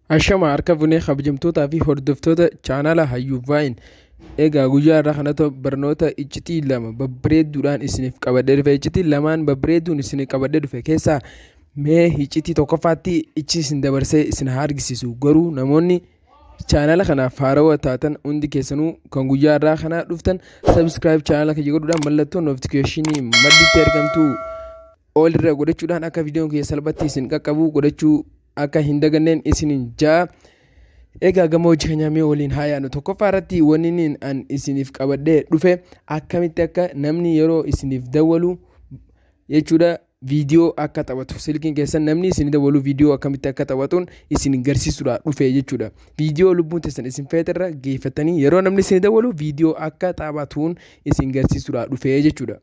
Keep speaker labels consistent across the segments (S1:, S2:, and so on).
S1: Ashama harka bunee kabajamtootaa fi hordoftoota chaanala hayyuuwwan egaa guyyaa irraa kanatti barnoota iccitii lama babbareedduudhaan isiniif qabadhee dhufe. Iccitii lamaan babbareedduun isiniif qabadhee dhufe keessaa mee iccitii tokkoffaatti ichi isin dabarsee isin haa argisiisu. Garuu namoonni chaanala kanaaf haarawaa taatan hundi keessanuu kan guyyaa irraa kana dhuftan subscribe chaanala kiyya godhuudhaan mallattoo notifiikeeshinii madditti argamtu ol irra godhachuudhaan akka viidiyoon kiyya salphatti isin qaqqabu godhachuu akka hin daganneen isinin jaa. Egaa gama hojii keenyaa mee waliin haa yaadnu. Tokkoffaa irratti wanni an isiniif qabadhee dhufe akkamitti akka namni yeroo isiniif dawwalu jechuudha viidiyoo akka taphatu silkiin keessan namni isin dawwalu viidiyoo akkamitti akka taphatuun isin garsiisuudha dhufe jechuudha. Viidiyoo lubbuun teessan isin feeterra geeffatanii yeroo namni isin dawwalu viidiyoo akka taphatuun isin garsiisuudha dhufe jechuudha.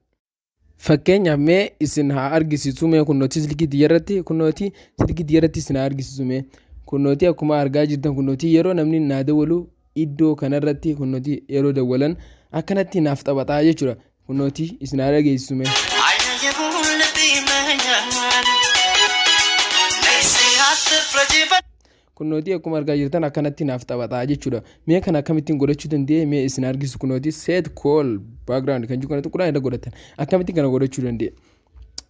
S1: Fakkeenyaaf mee isin haa argisiisu mee kunnooti silkii xiyyaarratti isin haa argisiisu mee kunnooti akkuma argaa jirtan kunnooti yeroo namni naa dawwalu iddoo kanarratti kunnooti yeroo dawwalan akkanatti naaf taphataa jechuudha. Kunnooti isin haa dhageessisu mee. Kunnooti akkuma argaa jirtan akkanatti naaf taphataa jechuudha. Mee kana akkamittiin godhachuu danda'e mee isin argisiisu. Kunnooti set call background kan jiru kana tuquraan irra godhatan akkamitti kana godhachuu danda'e.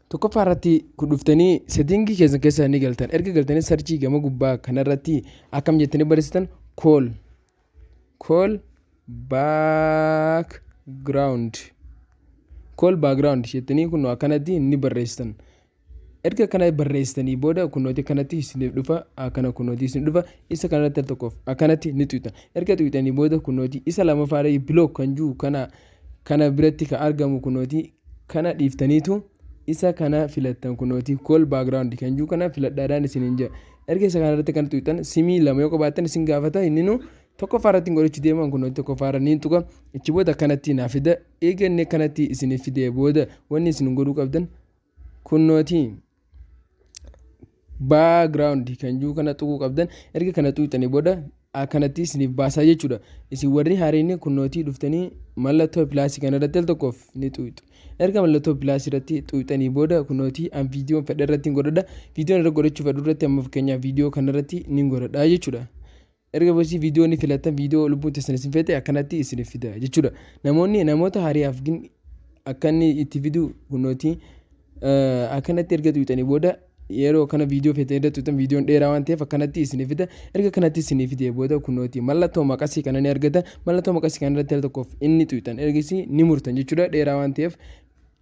S1: Tokkoffaa irratti dhuftanii settingii keessan keessa ni galtan. Erga galtanii sarchii gama gubbaa kanarratti akkam jettanii barreessitan call background jettanii kun akkanatti ni barreessitan. Erga kana barreessitanii booda kunnooti kanatti isiniif dhufa akkana kunnooti isin dhufa isa kanarratti tokkoof akkanatti ni tuytan. Erga tuytanii booda kunnooti isa lamaffaadha block kan jiru kana biratti ka argamu kunnooti kana dhiiftaniitu isa kana filattan kunnooti call background kan jiru kana filadhaadhaan isiniin jira. Erga isa kanarratti kan tuytan simii lama yoo qabaattan isin gaafata inni tokkoffaa irratti godhachuu deeman kunnooti tokkoffaa irra ni tuqa ichi booda kanatti naaf fida. Eega inni kanatti isiniif fidee booda wanni isin godhuu qabdan kunnooti background kan jiru kana tuquu qabdan. Erga kana tuytanii booda akkanatti isiniif baasaa jechuudha. Isin warri haareen kunnooti dhuftanii mallattoo pilaasii kanarratti tokkoof ni tuytu. Erga mallattoo pilaasii irratti tuytanii booda kunnooti an viidiyoon fedha irratti hin godhadha. Viidiyoon irra godhachuu fedhu irratti amma fakkeenyaaf viidiyoo kanarratti ni godhadha jechuudha. Erga boosii viidiyoo ni filattan viidiyoo lubbuun teessan isin feete akkanatti isiniif fida jechuudha. Namoota haariyaaf akka inni itti fidu kunnooti akkanatti erga tuytanii booda yeroo kana viidiyoo feetanii irratti tuytan viidiyoon dheeraa waan ta'eef akkanatti isiniif fida. Erga kanatti isiniif fidee booda kunnooti mallattoo maqasii kana ni argata. Mallattoo maqasii kana irratti tokkoof inni tuytan ergisi ni murtan jechuudha. Dheeraa waan ta'eef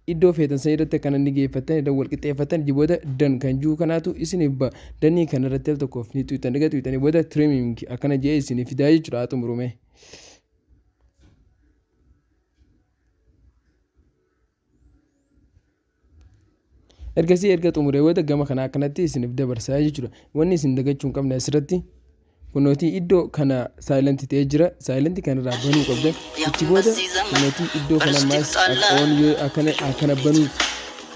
S1: iddoo feetan san irratti akkana ni geeffatan iddoo wal qixxeeffatan booda dan kan jiru kanaatu isiniif ba'a. Danii kana irratti tokkoof ni tuytan. Erga tuytanii booda trimming akkana jee isiniif fidaa jechuudha. Haa xumurume. Ergasii erga xumuree booda gama kana akkanatti isiniif dabarsaa jechuudha. Wanni isin dagachuu hin qabne asirratti kunnooti iddoo kana silent ta'ee jira. Silent kanarraa banuu qabdan. Ichi booda kunnooti iddoo kana maas akkana banuu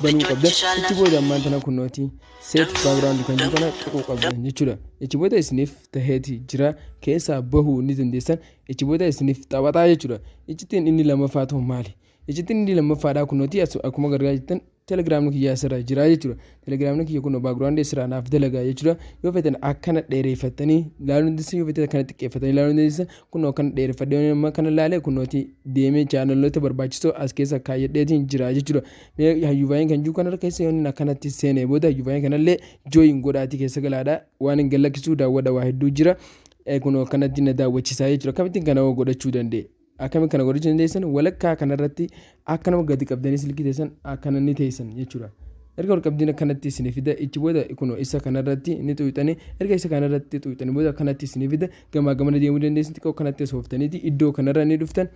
S1: qabdan. Ichi booda ammaan tana kunnooti set background kan jiru kana tuquu qabdan jechuudha. Ichi booda isiniif taheeti jira keessaa bahuu ni dandeessan. Ichi booda isiniif taphataa jechuudha. Iccitiin inni lammaffaa ta'u maali? Iccitiin inni lammaffaadhaa kunnooti akkuma gargaa jirtan Telegram kiyya asirra jira jechuudha. Telegram kiyya kun background isirraa naaf dalagaa jechuudha. Yoo feetan akkana dheereffatanii ilaaluu dandeessan yoo feetan akkana xiqqeeffatanii ilaaluu dandeessan kun akkana dheereffatanii amma kana ilaalee kunnooti deemee chaanaloota barbaachisoo as keessa kaayyadheetiin jira jechuudha. Hayyuuwwan kan jiru kanarra keessa yoonni akkanatti seenee booda hayyuuwwan kanallee join godhaatii keessa galaadha. Waan hin gallakkisuu daawwadha waa hedduu jira. Kun akkanatti na daawwachiisaa jechuudha. Akkamittiin kana godhachuu danda'e? Akkamitti kana godhachuu dandeessan walakkaa kanarratti akka nama gadi qabdanii silkii teessan akkana ni teessan jechuudha. Erga ol qabdiin akkanatti isiniif fida ichi booda kun isa kanarratti ni tuyxanii erga isa kanarratti tuyxanii booda akkanatti isiniif fida gamaa gamana deemuu dandeessan xiqqoo kanatti sooftaniiti iddoo kanarra ni dhuftan.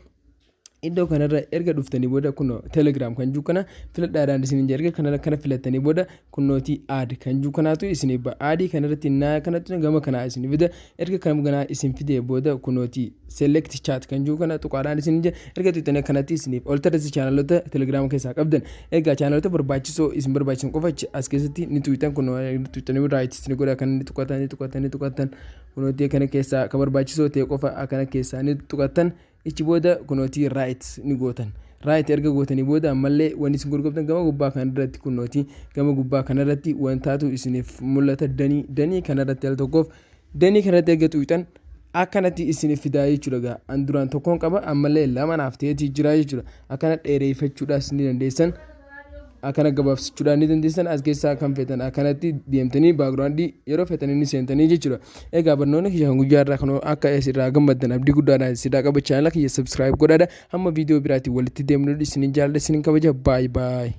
S1: Iddoo kanarra erga dhuftanii booda kun Telegram kan jiru kana filadhaadhaan isin jira. Erga kanarra kana filattanii booda kunnooti add kan jiru kanaatu isiniif ba'a. Add kanarratti naa kanatti gama kanaa isin fida. Erga kana ganaa isin fidee booda kunnooti select chat kan jiru kana tuqaadhaan isin jira. Erga tuytanii kanatti isiniif oltarratti chaanaloota Telegram keessaa qabdan. Egaa chaanaloota barbaachisoo isin barbaachisan qofa as keessatti ni tuytan kun tuytanii right isin godha kan ni tuqatan kunnooti kana keessaa kan barbaachisoo ta'e qofa akkana keessaa ni tuqatan. Ichi booda kunnooti right ni gootan. Right erga gootanii booda ammallee wanni isin gurgurtan gama gubbaa kanarratti kunnooti gama gubbaa kanarratti wantaatu isiniif mul'ata danii kanarratti al tokkoof danii kanatti erga tuutan akkanatti isin fidaa jechuudha. An duraan tokkoon qaba ammallee lama naaf ta'eetii jira jechuudha. Akkana dheereeffachuudhaas ni dandeessan. Akkana gabaabsichuudhaan ni dandeessan. As keessaa kan feetan akkanatti deemtanii baagiraawundii yeroo feetanii ni seentanii jechuudha. Egaa barnoonni kiyya guyyaa irraa kan akka asirraa gammaddan abdii guddaadhaan sidaa qaba. Chaanala kiyya subscribe godhaadha. Hamma viidiyoo biraatiin walitti deemnu isin jaalladha isin kabaja. Baay baay.